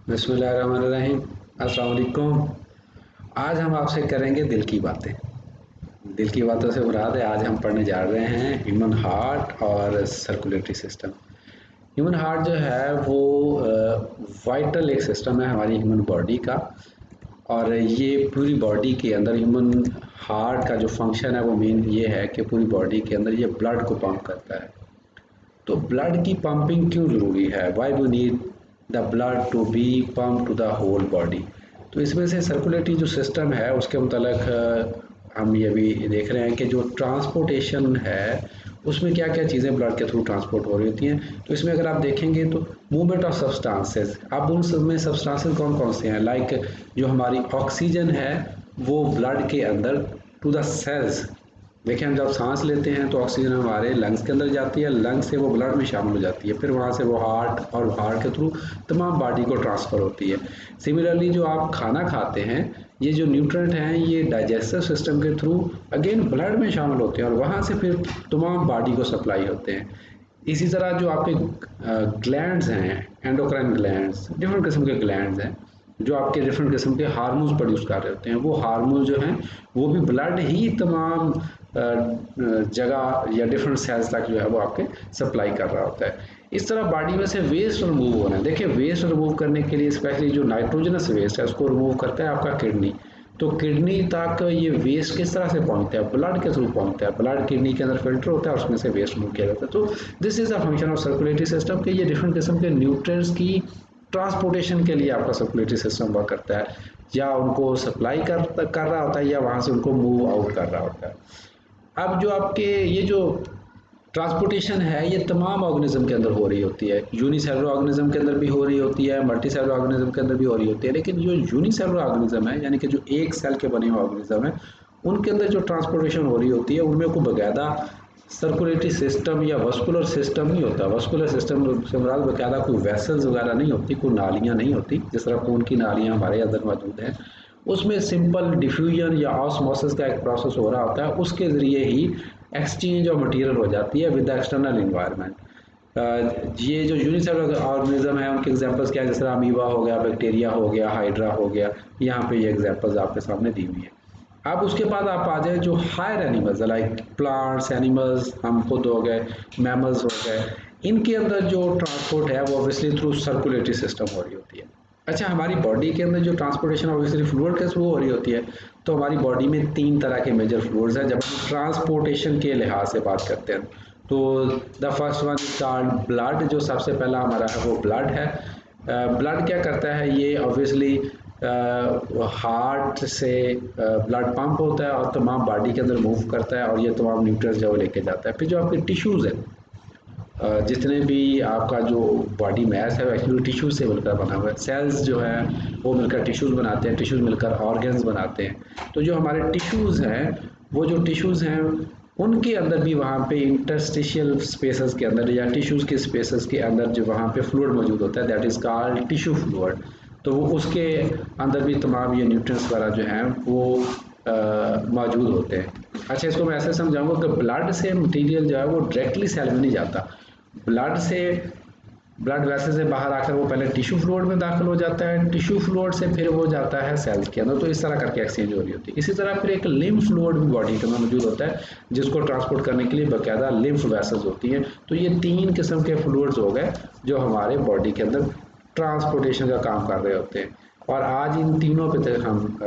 बिस्मिल्लाहिर्रहमानिर्रहीम। अस्सलाम वालेकुम। आज हम आपसे करेंगे दिल की बातें। दिल की बातों से मुराद है, आज हम पढ़ने जा रहे हैं ह्यूमन हार्ट और सर्कुलेटरी सिस्टम। ह्यूमन हार्ट जो है वो वाइटल एक सिस्टम है हमारी ह्यूमन बॉडी का। और ये पूरी बॉडी के अंदर ह्यूमन हार्ट का जो फंक्शन है वो मेन ये है कि पूरी बॉडी के अंदर ये ब्लड को पंप करता है। तो ब्लड की पंपिंग क्यों ज़रूरी है? Why do need the blood to be pump to the whole body? तो इसमें से सर्कुलेटरी जो सिस्टम है उसके मतलब हम ये भी देख रहे हैं कि जो ट्रांसपोर्टेशन है उसमें क्या क्या चीज़ें ब्लड के थ्रू ट्रांसपोर्ट हो रही होती हैं। तो इसमें अगर आप देखेंगे तो मूवमेंट ऑफ सब्सटेंसेस, अब उन सब में सब्सटेंसेस कौन कौन से हैं, लाइक जो हमारी ऑक्सीजन है वो ब्लड के अंदर टू द सेल्स। देखिए, हम जब सांस लेते हैं तो ऑक्सीजन हमारे लंग्स के अंदर जाती है, लंग्स से वो ब्लड में शामिल हो जाती है, फिर वहाँ से वो हार्ट और हार्ट के थ्रू तमाम बॉडी को ट्रांसफ़र होती है। सिमिलरली जो आप खाना खाते हैं, ये जो न्यूट्रिएंट हैं ये डाइजेस्टिव सिस्टम के थ्रू अगेन ब्लड में शामिल होते हैं और वहाँ से फिर तमाम बॉडी को सप्लाई होते हैं। इसी तरह जो आपके ग्लैंड्स हैं, एंडोक्राइन ग्लैंड्स, डिफरेंट किस्म के ग्लैंड्स हैं जो आपके डिफरेंट किस्म के हार्मोन्स प्रोड्यूस कर रहे होते हैं। वो हार्मोन जो हैं वो भी ब्लड ही तमाम जगह या डिफरेंट सेल्स तक जो है वो आपके सप्लाई कर रहा होता है। इस तरह बॉडी में से वेस्ट रिमूव होना है। देखिए, वेस्ट रिमूव करने के लिए स्पेशली जो नाइट्रोजनस वेस्ट है उसको रिमूव करता है आपका किडनी। तो किडनी तक ये वेस्ट किस तरह से पहुंचता है? ब्लड के थ्रू पहुंचता है। ब्लड किडनी के अंदर फिल्टर होता है, उसमें से वेस्ट रिमूव किया जाता है। तो this is a function of circulatory system कि ये डिफरेंट किस्म के न्यूट्रिएंट्स की ट्रांसपोर्टेशन के लिए आपका सर्कुलेटरी सिस्टम वर्क करता है, या उनको सप्लाई कर रहा होता है या वहाँ से उनको मूव आउट कर रहा होता है। अब जो आपके ये जो ट्रांसपोर्टेशन है ये तमाम ऑर्गेनिज्म के अंदर हो रही होती है। यूनिसेलुलर ऑर्गेनिज्म के अंदर भी हो रही होती है, मल्टीसेलुलर ऑर्गेनिज्म के अंदर भी हो रही होती है। लेकिन जो यूनिसेलुलर ऑर्गेनिज्म है, यानी कि जो एक सेल के बने हुए ऑर्गेनिज्म है, उनके अंदर जो ट्रांसपोर्टेशन हो रही होती है उनमें कोई बाकायदा सर्कुलेटरी सिस्टम या वस्कुलर सिस्टम नहीं होता। वस्कुलर सिस्टम से मुराद बाकायदा कोई वेसल्स वगैरह नहीं होती, कोई नालियाँ नहीं होती जिस तरह खून की नालियाँ हमारे अंदर मौजूद हैं। उसमें सिंपल डिफ्यूजन या ऑस्मोसिस का एक प्रोसेस हो रहा होता है, उसके ज़रिए ही एक्सचेंज ऑफ मटेरियल हो जाती है विद द एक्सटर्नल इन्वायरमेंट। ये जो यूनिसेलुलर ऑर्गेनिज्म है उनके एग्जांपल्स क्या है? जैसे अमीबा हो गया, बैक्टीरिया हो गया, हाइड्रा हो गया। यहाँ पे ये एग्जांपल्स आपके सामने दी हुई है। अब उसके बाद आप आ जाए जो higher animals like plants, animals, हम खुद हो गए, मैमल्स हो गए, इनके अंदर जो ट्रांसपोर्ट है वो ऑब्वियसली थ्रू सर्कुलेटरी सिस्टम हो रही होती है। अच्छा, हमारी बॉडी के अंदर जो ट्रांसपोर्टेशन ऑब्वियसली फ्लूइड के थ्रू हो रही होती है। तो हमारी बॉडी में 3 तरह के मेजर फ्लूइड्स हैं जब हम ट्रांसपोर्टेशन के लिहाज से बात करते हैं। तो the first one is called blood. जो सबसे पहला हमारा है वो ब्लड है। ब्लड क्या करता है? ये ऑब्वियसली हार्ट से ब्लड पंप होता है और तमाम बॉडी के अंदर मूव करता है और ये तमाम न्यूट्रिएंट्स जो लेके जाता है। फिर जो आपके टिश्यूज़ हैं, जितने भी आपका जो बॉडी मैस है वो एक्चुअली टिश्यूज से मिलकर बना हुआ है। सेल्स जो है वो मिलकर टिश्यूज बनाते हैं, टिश्यूज मिलकर ऑर्गन्स बनाते हैं। तो जो हमारे टिश्यूज हैं, वो जो टिश्यूज हैं उनके अंदर भी वहाँ पे इंटरस्टिशियल स्पेसेस के अंदर या टिश्यूज के स्पेसेस के अंदर जो वहाँ पे फ्लूइड मौजूद होता है, that is called tissue fluid. तो वो उसके अंदर भी तमाम ये न्यूट्रिएंट्स वगैरह जो हैं वो मौजूद होते हैं। अच्छा, इसको मैं ऐसे समझाऊंगा कि ब्लड से मटेरियल जो है वो डायरेक्टली सेल में नहीं जाता। ब्लड से ब्लड वैसे से बाहर आकर वो पहले टिश्यू फ्लूइड में दाखिल हो जाता है, टिश्यू फ्लूइड से फिर वो जाता है सेल्स के अंदर। तो इस तरह करके एक्सचेंज हो रही होती है। इसी तरह फिर एक लिम्फ फ्लूइड भी बॉडी के अंदर मौजूद होता है जिसको ट्रांसपोर्ट करने के लिए बाकायदा लिम्फ वेसल्स होती हैं। तो ये 3 किस्म के फ्लूइड्स हो गए जो हमारे बॉडी के अंदर ट्रांसपोर्टेशन का काम कर रहे होते हैं। और आज इन तीनों पे तक हम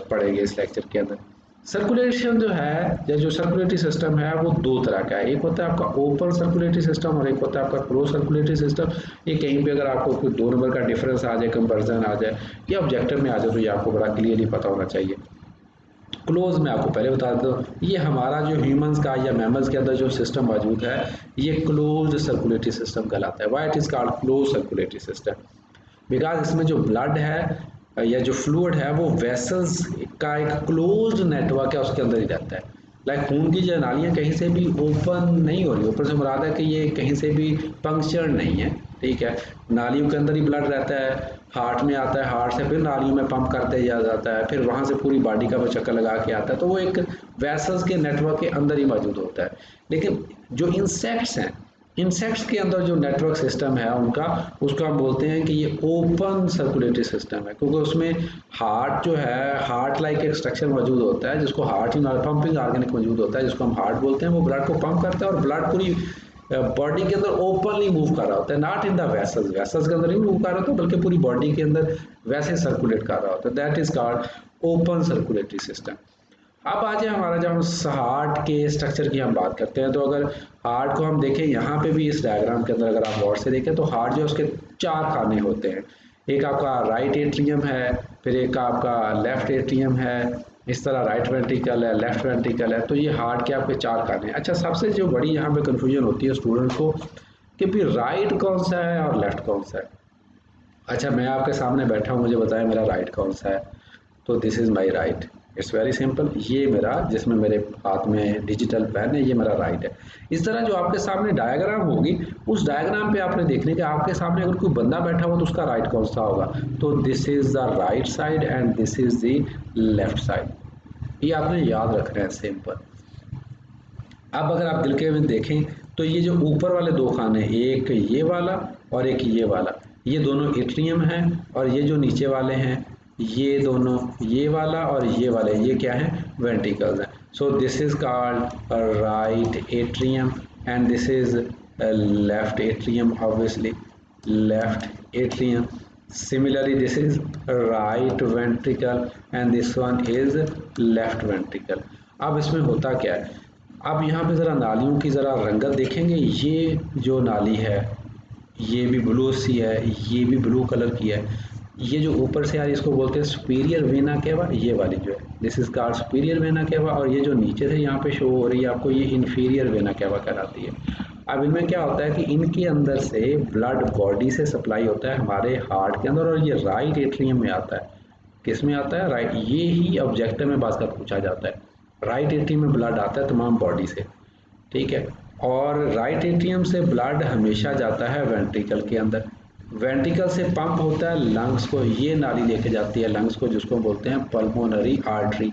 पढ़ेंगे इस लेक्चर के अंदर। सर्कुलेशन जो है या जो सर्कुलेटरी सिस्टम है वो 2 तरह का है। एक होता है आपका ओपन सर्कुलेटरी सिस्टम और एक होता है आपका क्लोज सर्कुलेटरी सिस्टम। ये कहीं पे अगर आपको कोई 2 नंबर का डिफरेंस आ जाए, कंपैरिजन आ जाए या ऑब्जेक्टिव में आ जाए तो ये आपको बड़ा क्लियरली पता होना चाहिए। क्लोज में आपको पहले बता देता हूँ, ये हमारा जो ह्यूमंस का या मैमल्स के अंदर जो सिस्टम मौजूद है ये क्लोज सर्कुलेटरी सिस्टम कहलाता है। Why it is called close circulatory system? Because इसमें जो ब्लड है या जो फ्लूइड है वो वेसल्स का एक क्लोज्ड नेटवर्क है, उसके अंदर ही रहता है। लाइक खून की जो नालियाँ कहीं से भी ओपन नहीं हो रही, ऊपर से मुराद है कि ये कहीं से भी पंक्चर नहीं है, ठीक है। नालियों के अंदर ही ब्लड रहता है, हार्ट में आता है, हार्ट से फिर नालियों में पंप करते दिया जाता है, फिर वहाँ से पूरी बॉडी का वो चक्कर लगा के आता है। तो वो एक वेसल्स के नेटवर्क के अंदर ही मौजूद होता है। लेकिन जो इंसेक्ट्स हैं इंसेक्ट्स के अंदर जो नेटवर्क सिस्टम है उनका, उसको हम बोलते हैं कि ये ओपन सर्कुलेटरी सिस्टम है, क्योंकि उसमें हार्ट जो है, हार्ट लाइक एक स्ट्रक्चर मौजूद होता है जिसको हार्ट पंपिंग ऑर्गेनिक मौजूद होता है जिसको हम हार्ट बोलते हैं। वो ब्लड को पंप करता है और ब्लड पूरी बॉडी के अंदर ओपनली मूव कर रहा होता है, not in the vessels, vessels के अंदर नहीं मूव कर रहा होता बल्कि पूरी बॉडी के अंदर वैसे सर्कुलेट कर रहा होता है। That is called open circulatory system. अब आज हमारा जब हार्ट के स्ट्रक्चर की हम बात करते हैं, तो अगर हार्ट को हम देखें यहाँ पे भी इस डायग्राम के अंदर, अगर आप गौर से देखें तो हार्ट जो है उसके 4 खाने होते हैं। एक आपका राइट एट्रियम है, फिर एक आपका लेफ्ट एट्रियम है, इस तरह राइट वेंट्रिकल है, लेफ्ट वेंट्रिकल है। तो ये हार्ट के आपके 4 खाने हैं। अच्छा, सबसे जो बड़ी यहाँ पे कन्फ्यूजन होती है स्टूडेंट को कि फिर राइट कौन सा है और लेफ्ट कौन सा है। अच्छा, मैं आपके सामने बैठा हूँ, मुझे बताया मेरा राइट कौन सा है, तो this is my right. It's very simple, ये मेरा, जिसमें मेरे हाथ में डिजिटल पेन है, ये मेरा राइट है। इस तरह जो आपके सामने डायग्राम होगी, उस डायग्राम पे आपने देखने के आपके सामने अगर कोई बंदा बैठा हो तो उसका राइट कौन सा होगा, तो this is the right side and this is the left side. ये आपने याद रखना है, सिंपल। अब अगर आप दिल के में देखें तो ये जो ऊपर वाले 2 खाने, एक ये वाला और एक ये वाला, ये दोनों एट्रियम हैं, और ये जो नीचे वाले हैं ये दोनों, ये वाला और ये वाले, ये क्या हैं, वेंट्रिकल्स हैं। So this is called right atrium and this is left atrium, obviously left atrium. Similarly, this is right ventricle and this one is left ventricle. अब इसमें होता क्या है, अब यहाँ पे ज़रा नालियों की ज़रा रंगत देखेंगे। ये जो नाली है ये भी ब्लू सी है, ये भी ब्लू कलर की है। ये जो ऊपर से आ रही है इसको बोलते हैं सुपीरियर वेना केवा, ये वाली जो है this is called superior vena cava, और ये जो नीचे से यहाँ पे शो हो रही है आपको, ये इन्फीरियर वेना केवा कहलाती है। अब इनमें क्या होता है कि इनके अंदर से ब्लड बॉडी से सप्लाई होता है हमारे हार्ट के अंदर, और ये राइट एट्रियम में आता है। किस में आता है, राइट। ये ही ऑब्जेक्टिव में बात का पूछा जाता है, राइट एट्रियम में ब्लड आता है तमाम बॉडी से, ठीक है। और राइट एट्रियम से ब्लड हमेशा जाता है वेंट्रिकल के अंदर, वेंट्रिकल से पंप होता है लंग्स को, ये नाली लेके जाती है लंग्स को, जिसको बोलते हैं पल्मोनरी आर्टरी।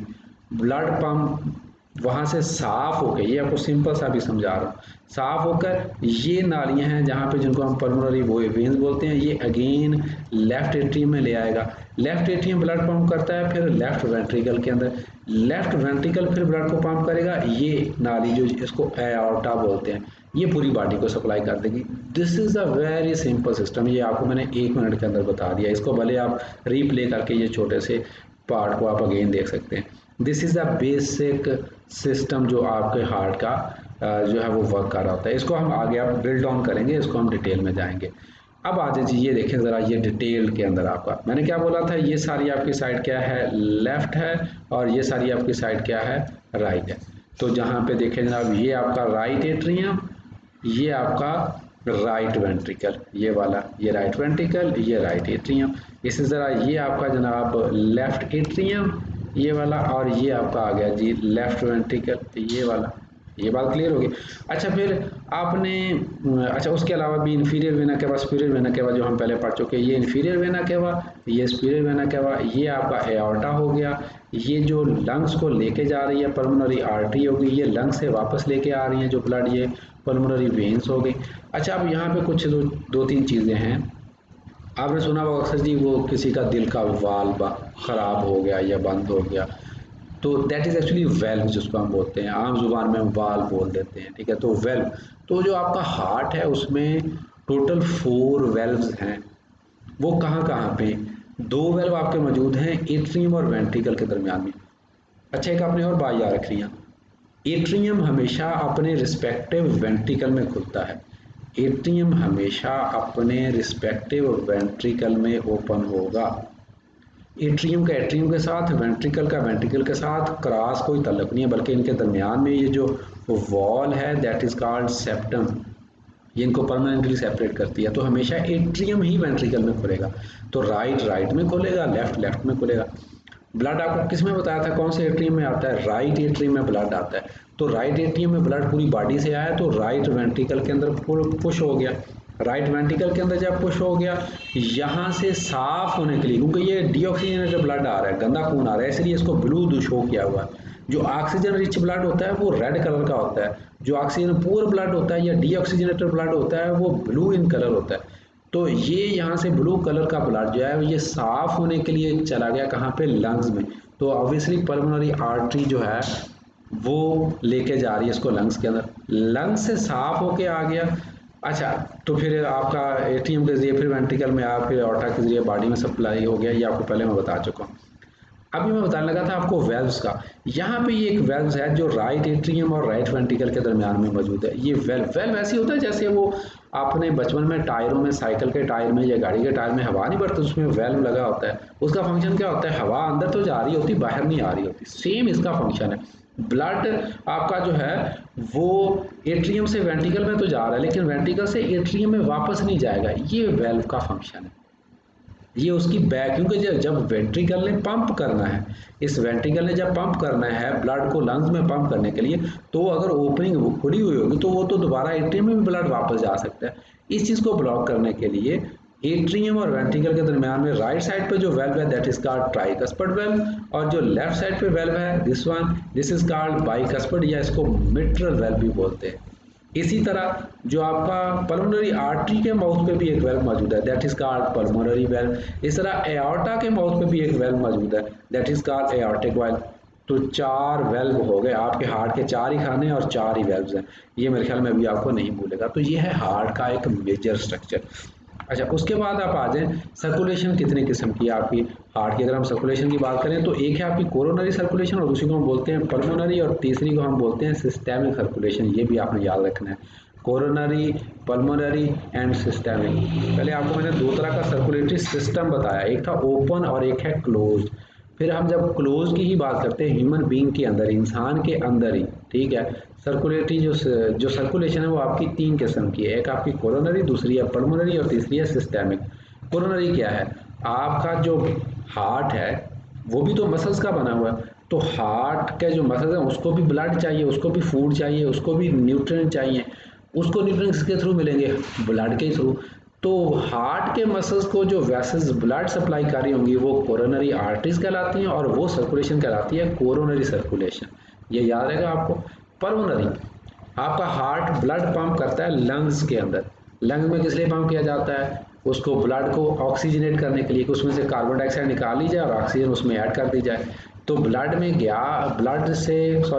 ब्लड पंप वहाँ से साफ होकर, ये आपको सिंपल सा भी समझा रहा हूँ, साफ होकर ये नालियाँ हैं जहाँ पे, जिनको हम पल्मोनरी वेन्स बोलते हैं, ये अगेन लेफ्ट एट्रियम में ले आएगा। लेफ्ट एट्रियम ब्लड पंप करता है फिर लेफ्ट वेंट्रिकल के अंदर, लेफ्ट वेंट्रिकल फिर ब्लड को पंप करेगा, ये नाली जो इसको एओर्टा बोलते हैं, ये पूरी बॉडी को सप्लाई कर देगी। This is a very simple system, ये आपको मैंने 1 मिनट के अंदर बता दिया। इसको भले आप रीप्ले करके ये छोटे से पार्ट को आप अगेन देख सकते हैं। This is the basic system जो आपके हार्ट का जो है वो वर्क कर रहा होता है। इसको हम आगे आप बिल्ड ऑन करेंगे, इसको हम डिटेल में जाएंगे। अब आ जाइए, ये देखें ज़रा, ये डिटेल के अंदर आपका मैंने क्या बोला था, ये सारी आपकी साइड क्या है, लेफ्ट है, और ये सारी आपकी साइड क्या है, राइट है। तो जहाँ पे देखें जनाब, ये आपका राइट एट्रियम, ये आपका राइट वेंट्रिकल, ये वाला, ये राइट वेंट्रिकल, ये राइट एट्रियम। इसी तरह ये आपका जनाब लेफ्ट एट्रियम, ये वाला, और ये आपका आ गया जी लेफ्ट वेंट्रिकल, ये वाला। ये बात क्लियर होगी। अच्छा, फिर आपने, अच्छा उसके अलावा भी inferior vena cava, superior vena cava जो हम पहले पढ़ चुके हैं, ये इन्फीरियर वेना केवा, ये सुपीरियर वेना केवा, ये आपका एओर्टा हो गया। ये जो लंग्स को लेके जा रही है पल्मोनरी आर्टरी होगी, ये लंग्स से वापस लेके आ रही हैं जो ब्लड, ये पल्मोनरी वेन्स हो गई। अच्छा, अब यहाँ पे कुछ 2-3 चीज़ें हैं। आपने सुना होगा अक्सर जी, वो किसी का दिल का वाल्व ख़राब हो गया या बंद हो गया, तो दैट इज़ एक्चुअली वेल्व, जिसको हम बोलते हैं, आम जुबान में हम वाल्व बोल देते हैं, ठीक है। तो वेल्व, तो जो आपका हार्ट है उसमें टोटल 4 वेल्व्स हैं। वो कहाँ कहाँ पे, 2 वेल्व आपके मौजूद हैं एट्रियम और वेंट्रिकल के दरमियान में। अच्छा, एक आपने और बात याद रखनी है, एट्रियम हमेशा अपने रिस्पेक्टिव वेंट्रिकल में खुलता है, एट्रियम हमेशा अपने रिस्पेक्टिव वेंट्रिकल में ओपन होगा। एट्रियम का एट्रियम के साथ, वेंट्रिकल का वेंट्रिकल के साथ क्रॉस कोई ताल्लुक नहीं है, बल्कि इनके दरमियान में ये जो वॉल है दैट इज़ कॉल्ड सेप्टम, ये इनको परमानेंटली सेपरेट करती है। तो हमेशा एट्रियम ही वेंट्रिकल में खुलेगा, तो राइट राइट में खुलेगा, लेफ्ट लेफ्ट में खुलेगा। ब्लड आपको किस में बताया था, कौन से एट्रियम में आता है, राइट एट्रियम में ब्लड आता है। तो राइट एट्रियम में ब्लड पूरी बॉडी से आया तो राइट वेंट्रिकल के अंदर पुश हो गया, राइट वेंट्रिकल के अंदर जब पुश हो गया, यहाँ से साफ होने के लिए, क्योंकि ये डीऑक्सीजनेटेड ब्लड आ रहा है, गंदा खून आ रहा है, इसलिए इसको ब्लू शो किया हुआ है। जो ऑक्सीजन रिच ब्लड होता है वो रेड कलर का होता है, जो ऑक्सीजन पुअर ब्लड होता है या डीऑक्सीजनेटेड ब्लड होता है वो ब्लू इन कलर होता है। तो ये यहाँ से ब्लू कलर का ब्लड जो है ये साफ होने के लिए चला गया कहाँ पे, लंग्स में। तो ऑब्वियसली पल्मोनरी आर्टरी जो है वो लेके जा रही है इसको लंग्स के अंदर, लंग्स से साफ होके आ गया। अच्छा, तो फिर आपका एट्रियम के जरिए फिर वेंट्रिकल में आ, फिर ऑर्टा के जरिए बॉडी में सप्लाई हो गया, ये आपको पहले मैं बता चुका हूँ। अभी मैं बताने लगा था आपको वेल्व्स का। यहाँ पे ये एक वेल्व्स है जो राइट एट्रियम और राइट वेंट्रिकल के दरमियान में मौजूद है। ये वेल्व ऐसी होता है जैसे वो आपने बचपन में टायरों में, साइकिल के टायर में या गाड़ी के टायर में हवा नहीं भरती, उसमें वेल्व लगा होता है। उसका फंक्शन क्या होता है, हवा अंदर तो जा रही होती, बाहर नहीं आ रही होती। सेम इसका फंक्शन है। ब्लड आपका जो है वो एट्रियम से वेंट्रिकल में तो जा रहा है, लेकिन वेंट्रिकल से एट्रियम में वापस नहीं जाएगा। ये वेल्व का फंक्शन है। ये उसकी बैक, क्योंकि जब वेंट्रिकल ने पंप करना है, इस वेंट्रिकल ने जब पंप करना है ब्लड को लंग्स में पंप करने के लिए, तो अगर ओपनिंग खुली हुई होगी तो वो तो दोबारा एट्रियम में भी ब्लड वापस जा सकता है। इस चीज़ को ब्लॉक करने के लिए एट्रियम और वेंट्रिकल के दरमियान में राइट साइड पे जो वेल्व है दैट इज कॉल्ड ट्राइकस्पर्ड वेल्व, और जो लेफ्ट साइड पे वेल्व है दिस इज कॉल्ड बाइकस्पर्ड, या इसको मिट्रल वेल्व भी बोलते हैं। इसी तरह जो आपका पल्मोनरी आर्टरी के माउथ पे भी एक वेल्व मौजूद है that is called pulmonary valve. इस तरह एओर्टा के माउथ पे भी एक वेल्व मौजूद है that is called aortic valve. तो 4 वेल्व हो गए, आपके हार्ट के 4 ही खाने और 4 ही वेल्व्स हैं। ये मेरे ख्याल में अभी आपको नहीं भूलेगा। तो ये है हार्ट का एक मेजर स्ट्रक्चर। अच्छा, उसके बाद आप आ जाएं सर्कुलेशन कितने किस्म की है आपकी हार्ट की। अगर हम सर्कुलेशन की बात करें तो एक है आपकी कोरोनरी सर्कुलेशन, और दूसरी को हम बोलते हैं पल्मोनरी, और तीसरी को हम बोलते हैं सिस्टेमिक सर्कुलेशन। ये भी आपने याद रखना है, कोरोनरी, पल्मोनरी एंड सिस्टेमिक। पहले आपको मैंने 2 तरह का सर्कुलेटरी सिस्टम बताया, एक था ओपन और एक है क्लोज। फिर हम जब क्लोज की ही बात करते हैं ह्यूमन बीइंग के अंदर, इंसान के अंदर ही, ठीक है, सर्कुलेटरी जो सर्कुलेशन है वो आपकी 3 किस्म की है। एक आपकी कोरोनरी, दूसरी है पल्मोनरी और तीसरी है सिस्टेमिक। कोरोनरी क्या है, आपका जो हार्ट है वो भी तो मसल्स का बना हुआ है। तो हार्ट के जो मसल्स हैं उसको भी ब्लड चाहिए, उसको भी फूड चाहिए, उसको भी न्यूट्रिएंट चाहिए। उसको न्यूट्रिएंट्स के थ्रू मिलेंगे, ब्लड के थ्रू। तो हार्ट के मसल्स को जो वेसल्स ब्लड सप्लाई कर रही होंगी वो कोरोनरी आर्टरीज कहलाती हैं, और वो सर्कुलेशन कहलाती है कोरोनरी सर्कुलेशन। ये याद रहेगा आपको। पल्मोनरी, आपका हार्ट ब्लड पंप करता है लंग्स के अंदर। लंग्स में किस लिए पंप किया जाता है, उसको ब्लड को ऑक्सीजनेट करने के लिए, कि उसमें से कार्बन डाइऑक्साइड निकाल ली जाए और ऑक्सीजन उसमें ऐड कर दी जाए। तो ब्लड में गया, ब्लड से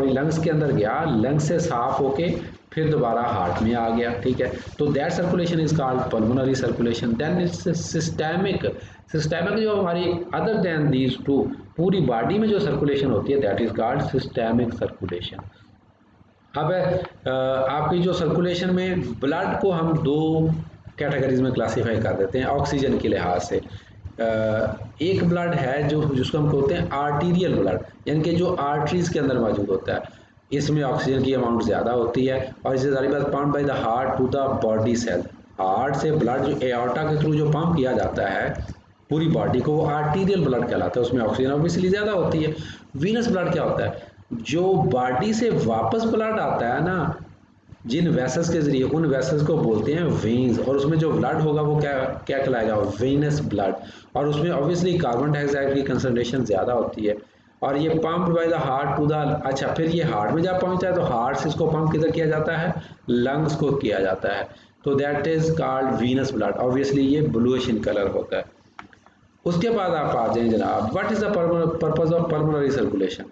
लंग्स के अंदर गया, लंग्स से साफ होके फिर दोबारा हार्ट में आ गया, ठीक है। तो that circulation is called pulmonary circulation. Then it's systemic. Systemic जो हमारी अदर देन दीज टू पूरी बॉडी में जो सर्कुलेशन होती है that is called systemic circulation. अब आपकी जो सर्कुलेशन में ब्लड को हम 2 कैटेगरीज में क्लासीफाई कर देते हैं ऑक्सीजन के लिहाज से। एक ब्लड है जो जिसको हम कहते हैं आर्टीरियल ब्लड, यानी कि जो आर्टरीज के अंदर मौजूद होता है। इसमें ऑक्सीजन की अमाउंट ज़्यादा होती है, और इससे सारी बात pump by the heart to the body cell. Heart से ब्लड जो एओर्टा के थ्रू जो पंप किया जाता है पूरी बॉडी को, वो आर्टीरियल ब्लड कहलाता है। उसमें ऑक्सीजन ऑब्वियसली ज़्यादा होती है। वीनस ब्लड क्या होता है, जो बॉडी से वापस ब्लड आता है ना जिन वेसल्स के जरिए, उन वेसल्स को बोलते हैं वेन्स, और उसमें जो ब्लड होगा वो क्या क्या कहलाएगा, वेनस ब्लड। और उसमें ऑब्वियसली कार्बन डाइऑक्साइड की कंसंट्रेशन ज़्यादा होती है, और ये pump by the heart to the, अच्छा फिर ये हार्ट में जब पहुंचता है तो हार्ट से इसको पंप किधर किया जाता है, लंग्स को किया जाता है। तो that is called venous blood. Obviously ये ब्लूइश इन कलर होता है। उसके बाद आप आ जाएं जनाब, what is the purpose of pulmonary circulation.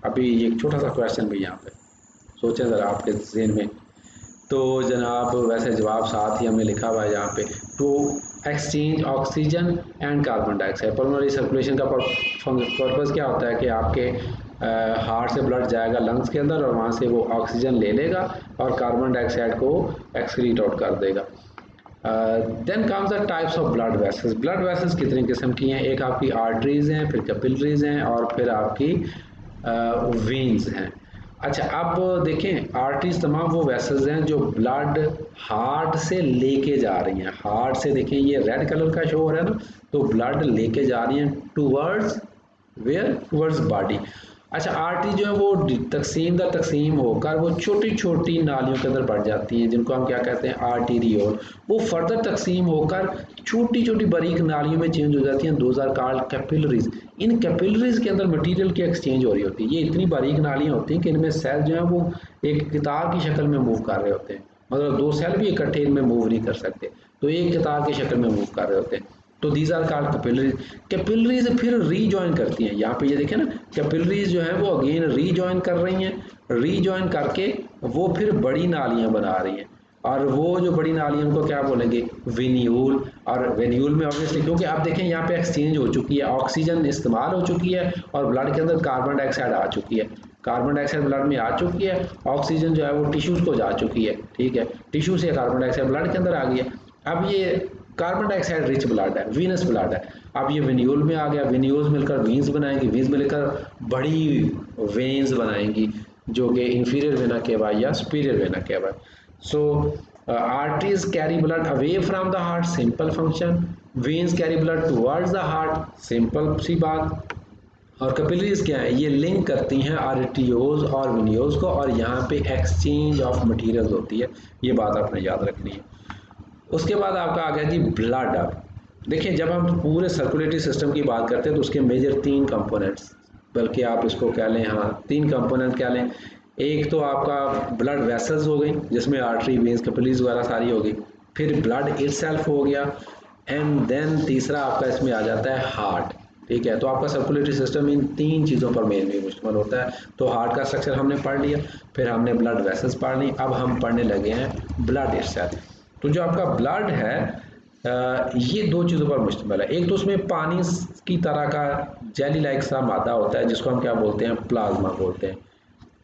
अभी एक छोटा सा क्वेश्चन भी यहाँ पे सोचें ज़रा आपके जहन में। तो जनाब वैसे जवाब साथ ही हमने लिखा हुआ है यहाँ पे, to exchange oxygen and carbon dioxide. Pulmonary circulation का पर्पज़ क्या होता है कि आपके हार्ट से ब्लड जाएगा लंग्स के अंदर, और वहाँ से वो ऑक्सीजन ले लेगा और कार्बन डाइऑक्साइड को एक्सक्रीट आउट कर देगा। Then comes the types of blood vessels. Blood vessels कितनी किस्म की हैं, एक आपकी आर्टरीज हैं, फिर कैपिलरीज हैं, और फिर आपकी वेन्स हैं। अच्छा, अब देखें आर्टरीज तमाम वो वेसल्स हैं जो ब्लड हार्ट से लेके जा रही हैं। हार्ट से देखें ये रेड कलर का शो हो रहा है ना, तो ब्लड लेके जा रही हैं टूवर्ड्स वेयर, टूवर्ड्स बॉडी। अच्छा, आर्टरी जो है वो तकसीम दर तकसीम होकर वो छोटी छोटी नालियों के अंदर बढ़ जाती हैं, जिनको हम क्या कहते हैं, आर्टीरियोल। वो फर्दर तकसीम होकर छोटी छोटी बारीक नालियों में चेंज हो जाती हैं, दोज आर कॉल्ड कैपिलरीज। इन कैपिलरीज के अंदर मटेरियल की एक्सचेंज हो रही होती है। ये इतनी बारीक नालियाँ होती हैं कि इनमें सेल जो है वो एक किताब की शक्ल में मूव कर रहे होते हैं, मतलब दो सेल भी इकट्ठे इनमें मूव नहीं कर सकते, तो एक किताब की शक्ल में मूव कर रहे होते हैं। तो these are called capillaries. Capillaries फिर रीजॉइन करती हैं, यहाँ पे ये देखें ना, कैपिलरीज जो है वो अगेन रीजॉइन कर रही हैं, रीजॉइन करके वो फिर बड़ी नालियाँ बना रही हैं, और वो जो बड़ी नालियों को क्या बोलेंगे, वेन्यूल। और वेन्यूल में ऑब्वियसली क्योंकि आप देखें यहाँ पे एक्सचेंज हो चुकी है, ऑक्सीजन इस्तेमाल हो चुकी है और ब्लड के अंदर कार्बन डाइऑक्साइड आ चुकी है, कार्बन डाइऑक्साइड ब्लड में आ चुकी है, ऑक्सीजन जो है वो टिश्यूज को जा चुकी है, ठीक है, टिश्यू से कार्बन डाइऑक्साइड ब्लड के अंदर आ गई है। अब ये कार्बन डाइऑक्साइड रिच ब्लड है, वीनस ब्लड है, अब ये वेन्यूल में आ गया, वेन्यूल्स मिलकर वीन्स बनाएंगी, वीन्स मिलकर बड़ी वेन्स बनाएंगी जो कि इंफीरियर वेना केवा या superior vena cava. So arteries carry blood away from the heart, simple function. Veins carry blood towards the heart, simple सी बात। और कैपिलरीज क्या है, ये लिंक करती हैं आर्टरियोज और वेन्यूल्स को, और यहाँ पे एक्सचेंज ऑफ मटेरियल्स होती है, ये बात आपने याद रखनी है। उसके बाद आपका आ गया जी ब्लड। अब देखिए जब हम पूरे सर्कुलेटरी सिस्टम की बात करते हैं तो उसके मेजर 3 कंपोनेंट्स, बल्कि आप इसको कह लें, हाँ 3 कंपोनेंट कह लें। एक तो आपका ब्लड वेसल्स हो गई जिसमें आर्टरी, वेन्स, कैपिलरीज वगैरह सारी हो गई, फिर ब्लड इटसेल्फ हो गया, एंड देन तीसरा आपका इसमें आ जाता है हार्ट, ठीक है। तो आपका सर्कुलेटरी सिस्टम इन 3 चीज़ों पर मेनली मुश्तमिल होता है। तो हार्ट का स्ट्रक्चर हमने पढ़ लिया, फिर हमने ब्लड वेसल्स पढ़ ली, अब हम पढ़ने लगे हैं ब्लड इटसेल्फ। तो जो आपका ब्लड है ये 2 चीज़ों पर मुश्तमिल है। एक तो उसमें पानी की तरह का जेली लाइक सा मादा होता है जिसको हम क्या बोलते हैं, प्लाज्मा बोलते हैं,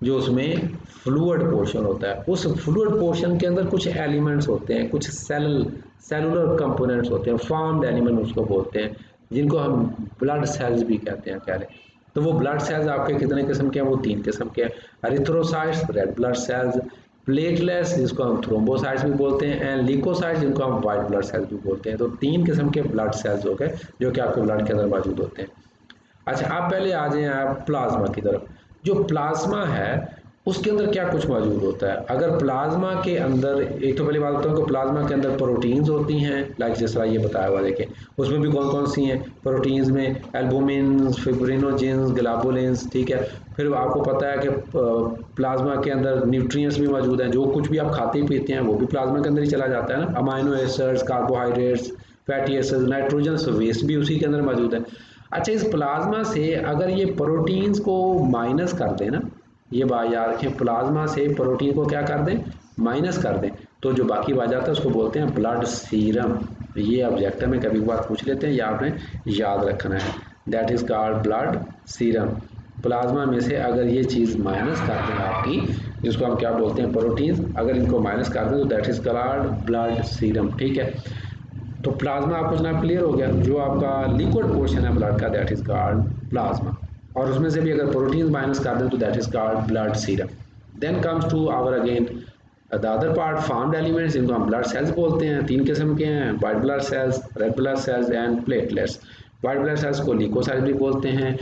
जो उसमें फ्लूइड पोर्शन होता है। उस फ्लूइड पोर्शन के अंदर कुछ एलिमेंट्स होते हैं, कुछ सेलुलर कंपोनेंट्स होते हैं, फॉर्म्ड एलिमेंट उसको बोलते हैं, जिनको हम ब्लड सेल्स भी कहते हैं कह लें। तो वो ब्लड सेल्स आपके कितने किस्म के हैं, वो 3 किस्म के हैं। Erythrocytes, red blood sales, platelets जिसको हम थ्रोम्बोसाइट्स भी बोलते हैं, एंड ल्यूकोसाइट्स जिनको हम वाइट ब्लड सेल्स भी बोलते हैं। तो 3 किस्म के ब्लड सेल्स हो गए जो कि आपके ब्लड के अंदर मौजूद होते हैं। अच्छा आप पहले आ जाएं आप प्लाज्मा की तरफ। जो प्लाज्मा है उसके अंदर क्या कुछ मौजूद होता है। अगर प्लाज्मा के अंदर, एक तो पहले बात बताऊँ कि प्लाज्मा के अंदर प्रोटीन्स होती हैं, लाइक जिस तरह ये बताया हुआ देखें, उसमें भी कौन कौन सी हैं प्रोटीन्स में, एल्बुमिन, फिब्रिनोजेंस, ग्लोबुलिन्स, ठीक है। फिर आपको पता है कि प्लाज्मा के अंदर न्यूट्रिएंट्स भी मौजूद हैं, जो कुछ भी आप खाते पीते हैं वो भी प्लाज्मा के अंदर ही चला जाता है ना, amino acids, carbohydrates, fatty acids, nitrogen waste भी उसी के अंदर मौजूद है। अच्छा इस प्लाज्मा से अगर ये प्रोटीन्स को माइनस कर दें ना, ये बात याद रखें, प्लाज्मा से प्रोटीन को क्या कर दें, माइनस कर दें, तो जो बाकी बच जाता है उसको बोलते हैं ब्लड सीरम। ये ऑब्जेक्टिव में कभी बार पूछ लेते हैं, या आपने याद रखना है, that is called blood serum. Plasma में से अगर ये चीज़ माइनस कर दें आपकी, जिसको हम क्या बोलते हैं प्रोटीन, अगर इनको माइनस कर दें तो that is called blood serum, ठीक है। तो प्लाज्मा आपको जनाब क्लियर हो गया, जो आपका लिक्विड पोर्शन है ब्लड का दैट इज कॉल्ड प्लाज्मा, और उसमें से भी अगर प्रोटीन माइनस कर दें तो that is called blood serum. Then comes to our again the other part, formed elements, जिनको हम ब्लड सेल्स बोलते हैं। 3 किस्म के हैं, white blood sales, red blood sales and platelets. White blood sales को ल्यूकोसाइट्स भी बोलते हैं,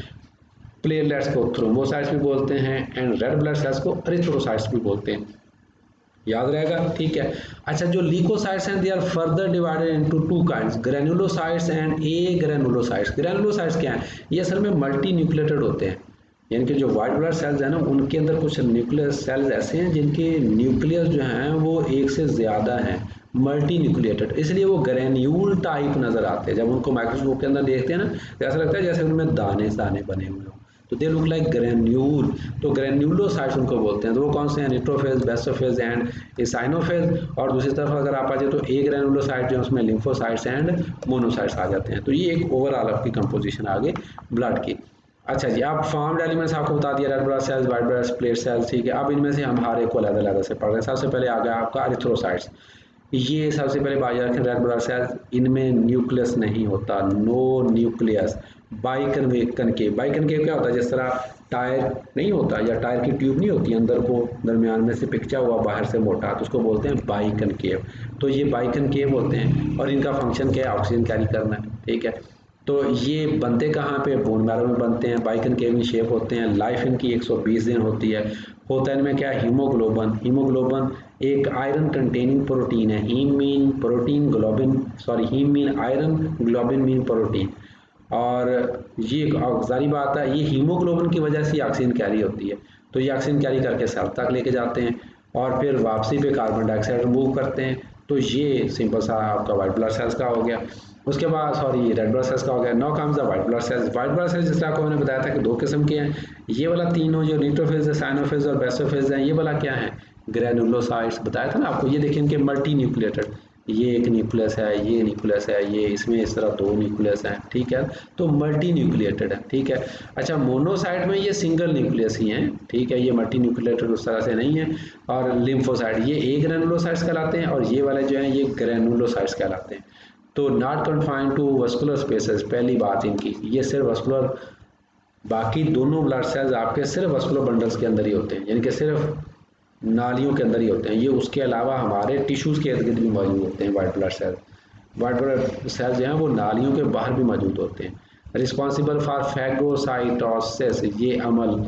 प्लेटलेट्स को थ्रोम्बोसाइट्स भी बोलते हैं, एंड रेड ब्लड सेल्स को एरिथ्रोसाइट्स भी बोलते हैं, याद रहेगा, ठीक है। अच्छा जो ल्यूकोसाइट्स हैं they are further divided into 2 kinds, granulocytes and agranulocytes. Granulocytes क्या है, ये असल में मल्टी न्यूक्लिएटेड होते हैं, यानी कि जो वाइट ब्लड सेल्स हैं ना उनके अंदर कुछ न्यूक्लियस सेल्स ऐसे हैं जिनके न्यूक्लियस जो हैं वो एक से ज़्यादा हैं, मल्टी न्यूक्लिएटेड, इसलिए वो ग्रेन्यूल टाइप नज़र आते हैं। जब उनको माइक्रोस्कोप के अंदर देखते हैं ना तो ऐसा लगता है जैसे उनमें दाने दाने बने हुए हों, तो दे लुक लाइक ग्रेन्यूल। तो ग्रेन्यूलोसाइट्स उनको बोलते हैं। तो वो कौन से हैं, न्यूट्रोफेज, बेसोफेज एंड एसाइनोफेज। और दूसरी तरफ अगर आप आ जाए तो ए ग्रेनुलोसाइट जो उसमें लिम्फोसाइट्स एंड मोनोसाइट्स आ जाते हैं। तो ये एक ओवरऑल आपकी कंपोजिशन आ गई ब्लड की। अच्छा जी, आप फॉर्म्ड एलिमेंट्स आपको बता दिया, red blood cells, white blood cells, plate cells, ठीक है। अब इनमें से हम हर एक को अलग-अलग से पढ़ रहे हैं। सबसे पहले आ गया आपका एरिथ्रोसाइट्स। ये सबसे पहले बात रखें, रेड ब्लड सेल्स, इनमें न्यूक्लियस नहीं होता, नो न्यूक्लियस। बाइकनकेव, बाइकनकेव क्या होता है, जिस तरह टायर नहीं होता या टायर की ट्यूब नहीं होती, अंदर को दरमियान में से पिक्चा हुआ, बाहर से मोटा, तो उसको बोलते हैं बाइकनकेव। तो ये बाइकनकेव होते हैं और इनका फंक्शन क्या है, ऑक्सीजन कैरी करना है, ठीक है। तो ये बनते कहाँ पे, बोन मैरो में बनते हैं, बाइकनकेव इन शेप होते हैं। लाइफ इनकी 120 दिन होती है। होता है इनमें क्या, हीमोग्लोबन। हीमोग्लोबन एक आयरन कंटेनिंग प्रोटीन है, haem mean protein globin, sorry haem mean iron, globin mean protein. और ये जारी बात है, ये हीमोग्लोबिन की वजह से ऑक्सीजन कैरी होती है, तो ये ऑक्सीजन कैरी करके सेल तक लेके जाते हैं और फिर वापसी पे कार्बन डाइऑक्साइड रिमूव करते हैं। तो ये सिंपल सा आपका वाइट ब्लड सेल्स का हो गया। उसके बाद सॉरी रेड ब्लड सेल्स का हो गया। Now comes the white blood cells. White blood sales जिस आपको मैंने बताया था कि दो किस्म के हैं। ये वाला तीनों जो न्यूट्रोफिल्स है, साइनोफिल्स और बेसोफिल्स हैं, ये वाला क्या है, ग्रेनुलोसाइट्स बताया था ना आपको। ये देखिए इनके मल्टी न्यूक्लिएटेड, ये एक न्यूक्लियस है, ये न्यूक्लियस है, ये इसमें इस तरह दो न्यूक्लियस हैं, ठीक है, तो मल्टी न्यूक्लिएटेड है, ठीक है। अच्छा मोनोसाइट में ये सिंगल न्यूक्लियस ही हैं, ठीक है, ये मल्टी न्यूक्लिएटेड उस तरह से नहीं है। और लिम्फोसाइट ये ए ग्रेनुलोसाइट्स कहलाते हैं और ये वाले जो हैं ये ग्रेनुलोसाइट्स कहलाते हैं। तो not confined to vascular spaces, पहली बात इनकी, ये सिर्फ वस्कुलर, बाकी दोनों ब्लड सेल्स आपके सिर्फ वस्कुलर बंडल्स के अंदर ही होते हैं, यानी कि सिर्फ नालियों के अंदर ही होते हैं ये। उसके अलावा हमारे टिश्यूज़ के इर्द गिर्द भी मौजूद होते हैं white blood cell. White blood cell जो हैं वो नालियों के बाहर भी मौजूद होते हैं। रिस्पॉन्सिबल फॉर फैगोसाइटोसिस, ये अमल,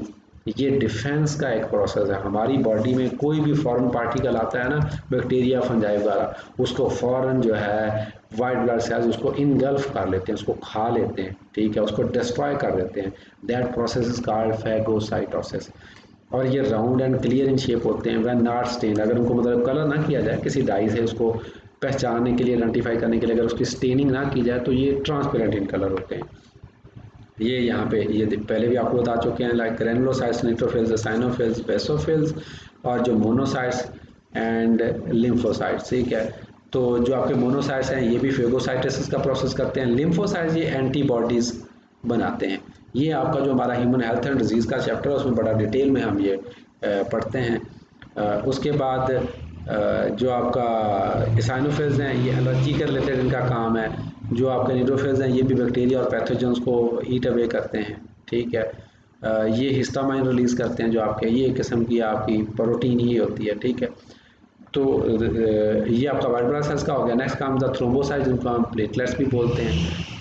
ये डिफेंस का एक प्रोसेस है। हमारी बॉडी में कोई भी फॉरेन पार्टिकल आता है ना, बैक्टीरिया फंजाई वगैरह, उसको फॉरेन जो है वाइट ब्लड सेल्स उसको इनगल्फ कर लेते हैं, उसको खा लेते हैं, ठीक है, उसको डिस्ट्रॉय कर देते हैं। That process is called phagocytosis. और ये round and clear in shape होते हैं, वह नॉट स्टेन, अगर उनको मतलब कलर ना किया जाए किसी डाई से, उसको पहचानने के लिए, आइडेंटिफाई करने के लिए अगर उसकी स्टेनिंग ना की जाए तो ये ट्रांसपेरेंट इन कलर होते हैं। ये यहाँ पे ये पहले भी आपको बता चुके हैं, लाइक ग्रेनुलोसाइट्स, न्यूट्रोफिल्स, साइनोफिल्स, बेसोफिल्स और जो मोनोसाइट्स एंड लिम्फोसाइट्स, ठीक है। तो जो आपके मोनोसाइट्स हैं ये भी फेगोसाइटोसिस का प्रोसेस करते हैं। लिम्फोसाइट्स ये एंटीबॉडीज़ बनाते हैं। ये आपका जो हमारा ह्यूमन हेल्थ एंड डिजीज़ का चैप्टर है उसमें बड़ा डिटेल में हम ये पढ़ते हैं। उसके बाद जो आपका साइनोफिल्स हैं ये एलर्जी के रिलेटेड इनका काम है। जो आपके न्यूट्रोफिल्स हैं ये भी बैक्टीरिया और पैथोजेंस को ईट अवे करते हैं, ठीक है। ये हिस्टामाइन रिलीज़ करते हैं जो आपके, ये एक किस्म की आपकी प्रोटीन ही होती है, ठीक है। तो ये आपका वाइट ब्लड सेल्स का हो गया। नेक्स्ट काम द थ्रोम्बोसाइट्स, जिनको हम प्लेटलेट्स भी बोलते हैं।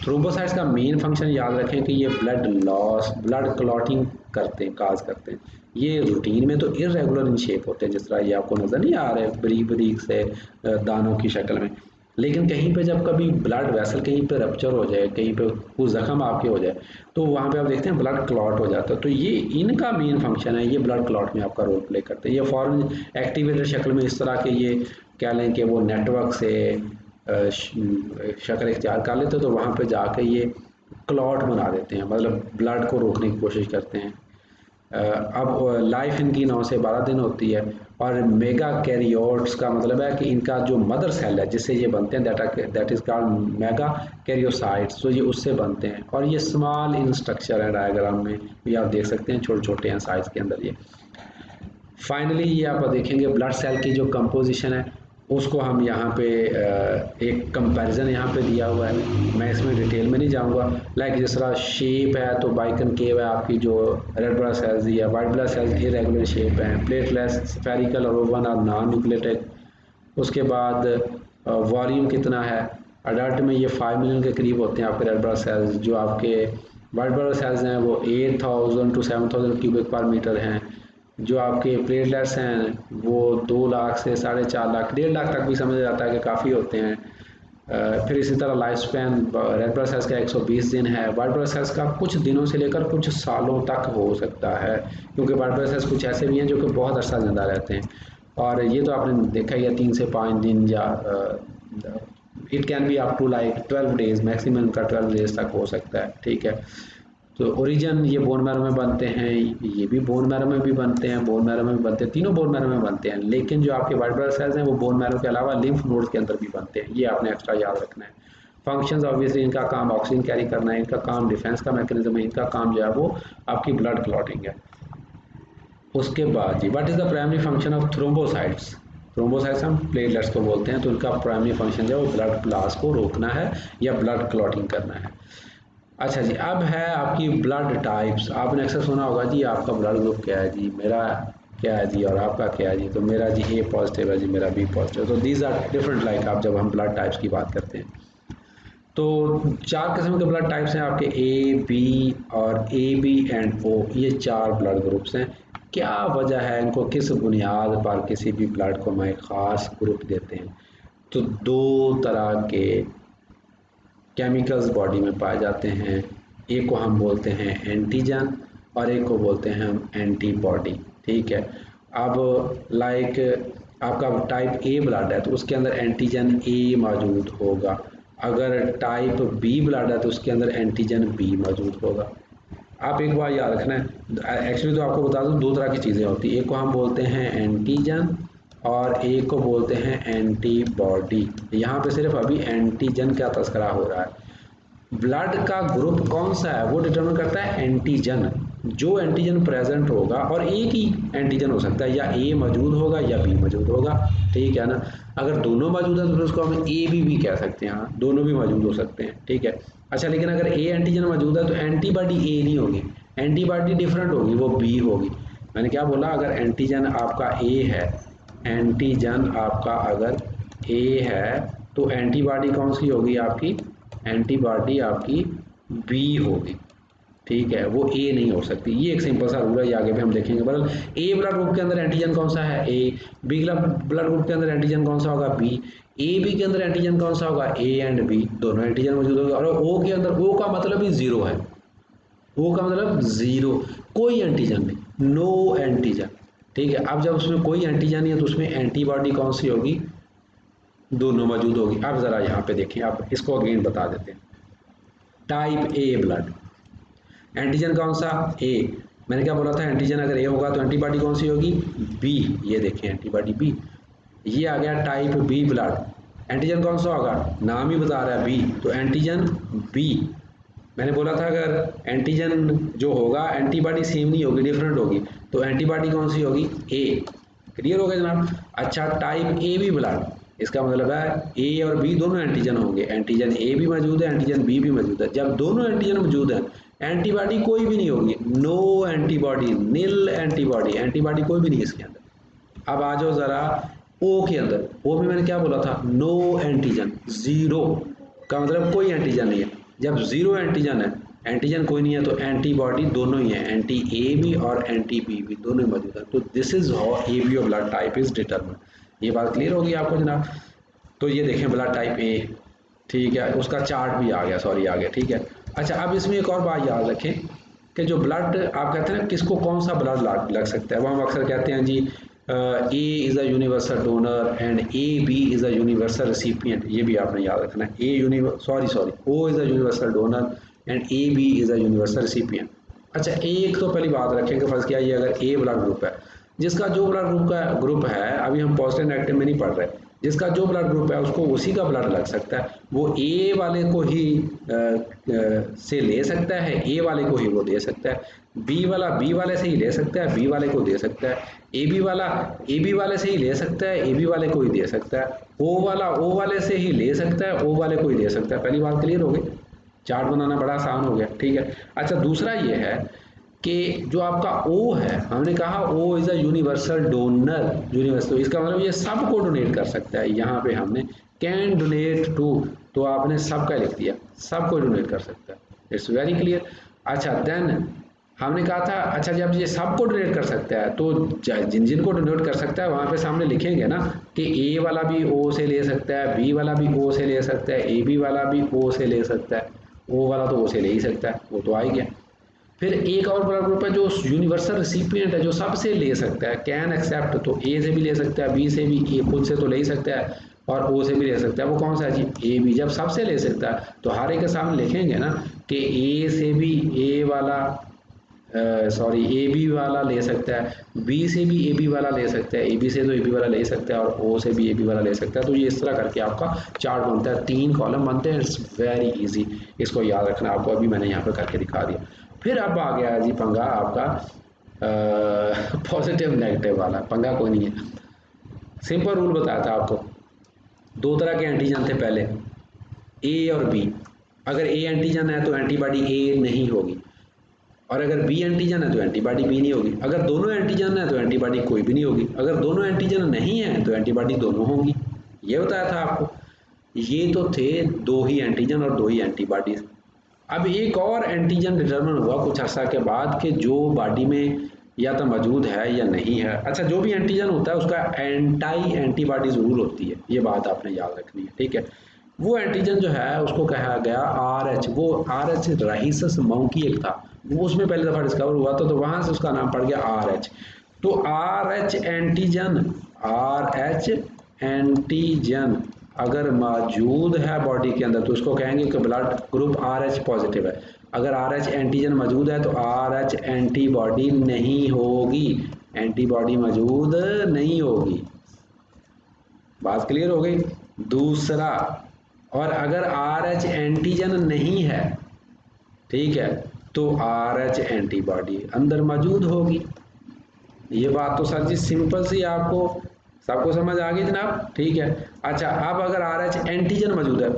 थ्रोम्बोसाइट्स का मेन फंक्शन याद रखें कि ये ब्लड लॉस, ब्लड क्लॉटिंग करते हैं, काज करते हैं। ये रूटीन में तो इरेगुलर इन शेप होते हैं, जिस तरह ये आपको नज़र नहीं आ रहे बारीक बारीक से दानों की शक्ल में, लेकिन कहीं पे जब कभी ब्लड वेसल कहीं पे रप्चर हो जाए, कहीं पे वो जख्म आपके हो जाए, तो वहाँ पे आप देखते हैं ब्लड क्लॉट हो जाता है। तो ये इनका मेन फंक्शन है, ये ब्लड क्लॉट में आपका रोल प्ले करते हैं। ये फॉरन एक्टिवेटेड शक्ल में इस तरह के ये कह लें कि वो नेटवर्क से शक्ल इख्तियार कर लेते हैं, तो वहाँ पे जाके ये क्लॉट बना देते हैं, मतलब ब्लड को रोकने की कोशिश करते हैं। अब लाइफ इनकी 9 से 12 दिन होती है। और मेगा कैरियोट्स का मतलब है कि इनका जो मदर सेल है जिससे ये बनते हैं, that is called mega karyocytes, तो ये उससे बनते हैं। और ये स्मॉल इन स्ट्रक्चर है, डायग्राम में भी आप देख सकते हैं, छोटे छोटे हैं साइज़ के अंदर ये। फाइनली ये आप देखेंगे ब्लड सेल की जो कंपोजिशन है उसको हम यहाँ पे एक कंपैरिजन यहाँ पे दिया हुआ है। मैं इसमें डिटेल में नहीं जाऊँगा। लाइक जिस तरह शेप है तो बाइकनकेव है आपकी जो रेड ब्लड सेल्स या white blood sales irregular shape है। प्लेटलेट्स स्फेरिकल और ओवन और नॉन न्यूक्लिएटेड। उसके बाद वॉल्यूम कितना है, अडल्ट में ये 5 मिलियन के करीब होते हैं आपके रेड ब्लड सेल्स। जो आपके वाइट ब्लड सेल्स हैं वो 8000 टू 7000 क्यूबिक पर मीटर हैं। जो आपके प्लेटलेट्स हैं वो 2 लाख से 4.5 लाख, 1.5 लाख तक भी समझा जाता है कि काफ़ी होते हैं। फिर इसी तरह life span red blood sales का 120 दिन है। वाइट ब्लड सेल्स का कुछ दिनों से लेकर कुछ सालों तक हो सकता है, क्योंकि वाइट ब्लड सेल्स कुछ ऐसे भी हैं जो कि बहुत अरसा ज़िंदा रहते हैं। और ये तो आपने देखा ही है 3 से 5 दिन, या it can be up to like 12 days, maximum का 12 डेज तक हो सकता है, ठीक है। तो ओरिजिन ये बोन मैरो में बनते हैं, ये भी बोन मैरो में भी बनते हैं, बोन मैरो में भी बनते हैं, तीनों बोन मैरो में बनते हैं। लेकिन जो आपके वाइट ब्लड सेल्स हैं वो बोन मैरो के अलावा लिम्फ नोड्स के अंदर भी बनते हैं, ये आपने एक्स्ट्रा याद रखना है। फंक्शंस ऑब्वियसली इनका काम ऑक्सीजन कैरी करना है, इनका काम डिफेंस का मैकेनिज्म है, इनका काम जो है वो आपकी ब्लड क्लॉटिंग है। उसके बाद जी what is the primary function of thrombocytes. Thrombocytes हम प्लेटलेट्स को बोलते हैं, तो इनका प्राइमरी फंक्शन जो है वो ब्लड लॉस को रोकना है या ब्लड क्लॉटिंग करना है। अच्छा जी, अब है आपकी ब्लड टाइप्स। आपने अक्सर सुना होगा जी आपका ब्लड ग्रुप क्या है जी, मेरा क्या है जी, और आपका क्या है जी। तो मेरा जी ए पॉजिटिव है जी, मेरा बी पॉजिटिव। तो दीज आर डिफरेंट, लाइक आप जब हम ब्लड टाइप्स की बात करते हैं तो 4 किस्म के ब्लड टाइप्स हैं आपके, ए बी और ए बी एंड ओ, ये 4 ब्लड ग्रुप्स हैं। क्या वजह है, इनको किस बुनियाद पर किसी भी ब्लड को हम एक ख़ास ग्रुप देते हैं? तो दो तरह के केमिकल्स बॉडी में पाए जाते हैं, एक को हम बोलते हैं एंटीजन और एक को बोलते हैं हम एंटीबॉडी। ठीक है, अब लाइक आपका टाइप ए ब्लड है तो उसके अंदर एंटीजन ए मौजूद होगा, अगर टाइप बी ब्लड है तो उसके अंदर एंटीजन बी मौजूद होगा। आप एक बार याद रखना है, एक्चुअली तो आपको बता दूं दो तरह की चीज़ें होती हैं, एक को हम बोलते हैं एंटीजन और एक को बोलते हैं एंटीबॉडी। यहाँ पे सिर्फ अभी एंटीजन का तस्करा हो रहा है। ब्लड का ग्रुप कौन सा है वो डिटरमिन करता है एंटीजन, जो एंटीजन प्रेजेंट होगा, और एक ही एंटीजन हो सकता है, या ए मौजूद होगा या बी मौजूद होगा। ठीक है ना, अगर दोनों मौजूद है तो फिर उसको हम ए बी भी कह सकते हैं, हाँ दोनों भी मौजूद हो सकते हैं। ठीक है, अच्छा लेकिन अगर ए एंटीजन मौजूद है तो एंटीबॉडी ए नहीं होगी, एंटीबॉडी डिफरेंट होगी, वो बी होगी। मैंने क्या बोला, अगर एंटीजन आपका ए है, एंटीजन आपका अगर ए है तो एंटीबॉडी कौन सी होगी आपकी, एंटीबॉडी आपकी बी होगी। ठीक है, वो ए नहीं हो सकती, ये एक सिंपल सा रूल है, ये आगे भी हम देखेंगे। बदल ए ब्लड ग्रुप के अंदर एंटीजन कौन सा है, ए। बी ब्लड ग्रुप के अंदर एंटीजन कौन सा होगा, बी। ए बी के अंदर एंटीजन कौन सा होगा, ए एंड बी दोनों एंटीजन मौजूद होगा। और ओ के अंदर, ओ का मतलब ही जीरो है, ओ का मतलब जीरो, कोई एंटीजन नहीं, नो एंटीजन। ठीक है, अब जब उसमें कोई एंटीजन नहीं है तो उसमें एंटीबॉडी कौन सी होगी, दोनों मौजूद होगी। अब ज़रा यहाँ पे देखें, आप इसको अगेन बता देते हैं। टाइप ए ब्लड, एंटीजन कौन सा, ए। मैंने क्या बोला था, एंटीजन अगर ए होगा तो एंटीबॉडी कौन सी होगी, बी। ये देखें एंटीबॉडी बी। ये आ गया टाइप बी ब्लड, एंटीजन कौन सा होगा, नाम ही बता रहा है बी, तो एंटीजन बी। मैंने बोला था अगर एंटीजन जो होगा एंटीबॉडी सेम नहीं होगी, डिफरेंट होगी, तो एंटीबॉडी कौन सी होगी, ए। क्लियर हो गया जनाब। अच्छा, टाइप ए बी ब्लड, इसका मतलब है ए और बी दोनों एंटीजन होंगे, एंटीजन ए भी मौजूद है, एंटीजन बी भी मौजूद है। जब दोनों एंटीजन मौजूद है एंटीबॉडी कोई भी नहीं होगी, नो एंटीबॉडी, नील एंटीबॉडी, एंटीबॉडी कोई भी नहीं इसके अंदर। अब आ जाओ ज़रा ओ के अंदर, ओ में मैंने क्या बोला था, नो एंटीजन, ज़ीरो का मतलब कोई एंटीजन नहीं है। जब ज़ीरो एंटीजन है, एंटीजन कोई नहीं है, तो एंटीबॉडी दोनों ही है, एंटी ए भी और एंटी बी भी दोनों ही मौजूद है। तो this is how A B O blood type is determine. ये बात क्लियर होगी आपको जनाब। तो ये देखें ब्लड टाइप ए, ठीक है, उसका चार्ट भी आ गया, सॉरी आ गया। ठीक है, अच्छा अब इसमें एक और बात याद रखें कि जो ब्लड आप कहते हैं ना किसको कौन सा ब्लड लग सकता है, वो हम अक्सर कहते हैं जी A is a universal donor and A B is a universal recipient. ये भी आपने याद रखना है, sorry O is a universal donor and A B is a universal recipient. अच्छा, एक तो पहली बात रखें कि फर्ज किया ये अगर ए ब्लड ग्रुप है, जिसका जो ब्लड ग्रुप है, अभी हम पॉजिटिव नेगेटिव में नहीं पढ़ रहे, जिसका जो ब्लड ग्रुप है उसको उसी का ब्लड लग सकता है, वो ए वाले को ही से ले सकता है, ए वाले को ही वो दे सकता है, बी वाला बी वाले से ही ले सकता है, बी वाले को दे सकता है, ए बी वाला ए बी वाले से ही ले सकता है, ए बी वाले को ही दे सकता है, ओ वाला ओ वाले से ही ले सकता है, ओ वाले को ही दे सकता है। पहली बात क्लियर हो गई, चार्ट बनाना बड़ा आसान हो गया। ठीक है, अच्छा दूसरा ये है कि जो आपका ओ है, हमने कहा O is a universal donor, universal, इसका मतलब ये सबको डोनेट कर सकता है। यहाँ पे हमने कैन डोनेट टू, तो आपने सबका लिख दिया, सबको डोनेट कर सकता है, इट्स वेरी क्लियर। अच्छा देन हमने कहा था, अच्छा जब ये सबको डोनेट कर सकता है तो जिन जिन को डोनेट कर सकता है वहाँ पे सामने लिखेंगे ना कि ए वाला भी ओ से ले सकता है, बी वाला भी ओ से ले सकता है, ए बी वाला भी ओ से ले सकता है, ओ वाला तो ओ से ले ही सकता है, वो तो आ ही गया। फिर एक और ब्लड ग्रुप है जो यूनिवर्सल रिसिपिएंट है, जो सबसे ले सकता है, कैन एक्सेप्ट, तो ए से भी ले सकता है, बी से भी, ए खुद से तो ले ही सकता है और ओ से भी ले सकता है, वो कौन सा है जी, ए बी। जब सबसे ले सकता है तो हर एक के सामने लिखेंगे ना कि ए से भी ए वाला ए बी वाला ले सकता है, बी से भी ए बी वाला ले सकता है, ए बी से तो ए बी वाला ले सकता है और ओ से भी ए बी वाला ले सकता है। तो ये इस तरह करके आपका चार्ट बनता है, 3 कॉलम बनते हैं, इट्स वेरी इजी, इसको याद रखना आपको, अभी मैंने यहाँ पे करके दिखा दिया। फिर अब आ गया जी पंगा आपका पॉजिटिव नेगेटिव वाला, पंगा कोई नहीं है, सिंपल रूल बताया था आपको। दो तरह के एंटीजन थे पहले, ए और बी। अगर ए एंटीजन है तो एंटीबॉडी ए नहीं होगी, और अगर बी एंटीजन है तो एंटीबॉडी बी नहीं होगी। अगर दोनों एंटीजन है तो एंटीबॉडी कोई भी नहीं होगी, अगर दोनों एंटीजन नहीं है तो एंटीबॉडी दोनों होंगी। ये बताया था आपको। ये तो थे दो ही एंटीजन और दो ही एंटीबॉडीज। अब एक और एंटीजन डिटरमिन हुआ कुछ अर्सा के बाद कि जो बॉडी में या तो मौजूद है या नहीं है। अच्छा, जो भी एंटीजन होता है उसका एंटीबॉडी ज़रूर होती है, ये बात आपने याद रखनी है, ठीक है। वो एंटीजन जो है उसको कहा गया RH, वो RH रहीसस मौंकी था, वो उसमें पहली दफ़ा डिस्कवर हुआ था, तो वहाँ से उसका नाम पड़ गया RH। तो RH एंटीजन अगर मौजूद है बॉडी के अंदर तो उसको कहेंगे कि ब्लड ग्रुप RH पॉजिटिव है। अगर RH एंटीजन मौजूद है तो RH एंटीबॉडी नहीं होगी, एंटीबॉडी मौजूद नहीं होगी। बात क्लियर हो गई। दूसरा, और अगर RH एंटीजन नहीं है, ठीक है, तो RH एंटीबॉडी अंदर मौजूद होगी। ये बात तो सर जी सिंपल सी आपको सबको समझ आ गई जनाब, ठीक है। अच्छा, अब अगर RH एंटीजन मौजूद है,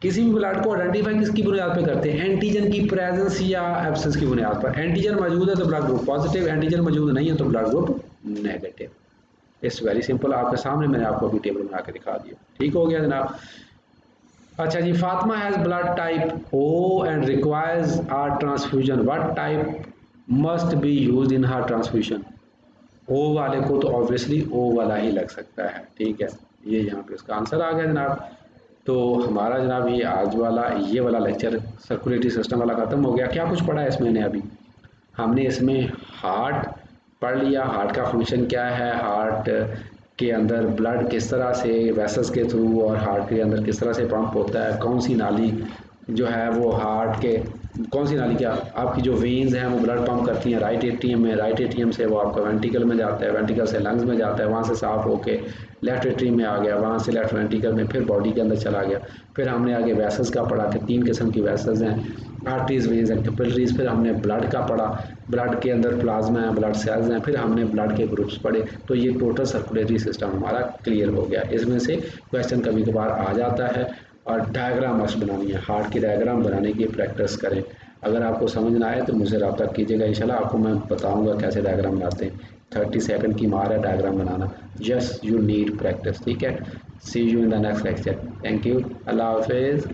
किसी भी ब्लड को आइडेंटिफाई किसकी बुनियाद पे करते हैं? एंटीजन की प्रेजेंस या एब्सेंस की बुनियाद पर। एंटीजन मौजूद है तो ब्लड ग्रुप पॉजिटिव, एंटीजन मौजूद नहीं है तो blood group negative. It's very simple, आपके सामने मैंने आपको अभी टेबल बना के दिखा दिया, ठीक हो गया जनाब। अच्छा जी, Fatima has blood type O and requires R transfusion, what type must be used in her transfusion? O वाले को तो ऑब्वियसली O वाला ही लग सकता है, ठीक है। ये यहाँ पे इसका आंसर आ गया जनाब। तो हमारा जनाब ये आज वाला ये वाला लेक्चर सर्कुलेटरी सिस्टम वाला ख़त्म हो गया। क्या कुछ पढ़ा है इसमें ने अभी? हमने इसमें हार्ट पढ़ लिया, हार्ट का फंक्शन क्या है, हार्ट के अंदर ब्लड किस तरह से वेसल्स के थ्रू और हार्ट के अंदर किस तरह से पंप होता है, कौन सी नाली जो है वो हार्ट के, कौन सी नाली क्या आपकी जो वेन्स हैं वो ब्लड पंप करती हैं राइट एट्रियम में, राइट एट्रियम से वो आपका वेंट्रिकल में जाता है, वेंट्रिकल से लंग्स में जाता है, वहाँ से साफ होके लेफ्ट एट्रियम में आ गया, वहाँ से लेफ्ट वेंट्रिकल में फिर बॉडी के अंदर चला गया। फिर हमने आगे वेसल्स का पढ़ा कि 3 किस्म की वेसल्स हैं, आर्टरीज, वेन्स एंड कैपिलरीज। फिर हमने ब्लड का पढ़ा, ब्लड के अंदर प्लाज्मा है, ब्लड सेल्स हैं। फिर हमने ब्लड के ग्रुप्स पढ़े। तो ये टोटल सर्कुलेटरी सिस्टम हमारा क्लियर हो गया। इसमें से क्वेश्चन कभी कभार आ जाता है और डायग्राम मस्ट बनानी है, हार्ट की डायग्राम बनाने की प्रैक्टिस करें। अगर आपको समझ ना आए तो मुझसे रब्ता कीजिएगा, इंशाल्लाह आपको मैं बताऊंगा कैसे डायग्राम बनाते हैं। 30 सेकंड की मार है डायग्राम बनाना, जस्ट यू नीड प्रैक्टिस, ठीक है। See you in the next lecture, thank you, Allah हाफिज़।